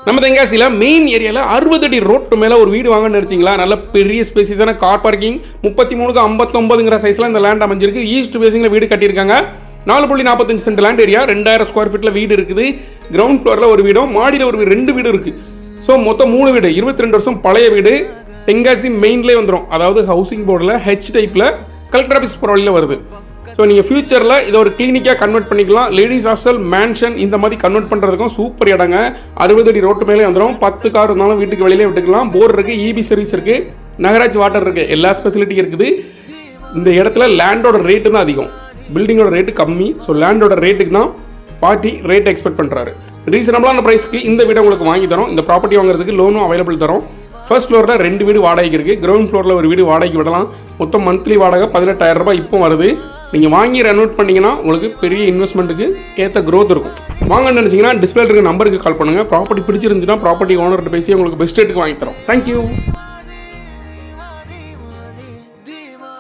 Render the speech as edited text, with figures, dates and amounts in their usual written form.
நம்ம தென்காசியில் மெயின் ஏரியாவில் 60 அடி ரோட்டு மேலே ஒரு வீடு வாங்கன்னு நினச்சிங்களா? நல்ல பெரிய ஸ்பேசிஸான கார் பார்க்கிங் 33க்கு 59ங்கிற சைஸில் இந்த லேண்ட் அமைஞ்சிருக்கு. ஈஸ்ட் பேசிங்கில் வீடு கட்டியிருக்காங்க. 4.45 சென்ட் லேண்ட் ஏரியா, 2000 ஸ்கொயர் ஃபீட்டில் வீடு இருக்குது. கிரவுண்ட் ஃப்ளோரில் ஒரு வீடும், மாடியில் ஒரு 2 வீடு இருக்குது. ஸோ மொத்தம் 3 வீடு, 22 வருஷம் பழைய வீடு. தென்காசி மெயின்லேயே வந்துடும். அதாவது ஹவுசிங் போர்டில் ஹெச் டைப்பில் கலெக்டர் ஆஃபீஸ் போகிற வழியில் வருது. ஸோ நீங்கள் ஃபியூச்சரில் இதை ஒரு கிளினிக்காக கன்வெர்ட் பண்ணிக்கலாம். லேடிஸ் ஹாஸ்டல், மேன்ஷன் இந்த மாதிரி கன்வெர்ட் பண்ணுறதுக்கும் சூப்பர் இடங்க. 60 அடி ரோட்டு மேலே வந்துடும். 10 கார் இருந்தாலும் வீட்டுக்கு வெளியிலே விட்டுக்கலாம். போர் இருக்குது, இபி சர்வீஸ் இருக்குது, நகராட்சி வாட்டர் இருக்குது, எல்லா ஃபெசிலிட்டியும் இருக்குது. இந்த இடத்துல லேண்டோட ரேட்டு தான் அதிகம், பில்டிங்கோட ரேட்டு கம்மி. ஸோ லேண்டோட ரேட்டுக்கு தான் பார்ட்டி ரேட் எக்ஸ்பெக்ட் பண்ணுறாரு. ரீசனபிளான ப்ரைஸ்க்கு இந்த வீடை உங்களுக்கு வாங்கி தரோம். இந்த ப்ராப்பர்ட்டி வாங்குறதுக்கு லோனும் அவைலபிள் தரோம். ஃபர்ஸ்ட் ஃப்ளோரில் 2 வீடு வாடகைக்கு இருக்குது. கிரவுண்ட் ஃப்ளோரில் ஒரு வீடு வாடகைக்கு விடலாம். மொத்தம் மந்த்லி வாடகை 18,000 ரூபாய் இப்போ வருது. நீங்கள் வாங்கி ரெனோவேட் பண்ணிங்கன்னா உங்களுக்கு பெரிய இன்வெஸ்ட்மெண்ட்டுக்கு ஏற்ற க்ரோத் இருக்கும். வாங்கன்னு நினச்சிங்கன்னா டிஸ்பிளே இருக்க நம்பருக்கு கால் பண்ணுங்கள். ப்ராப்பர்ட்டி பிடிச்சிருந்துச்சுன்னா ப்ராப்பர்ட்டி ஓனர்கிட்ட பேசி உங்களுக்கு பெஸ்ட் ரேட்டுக்கு வாங்கி தரோம். தேங்க்யூ.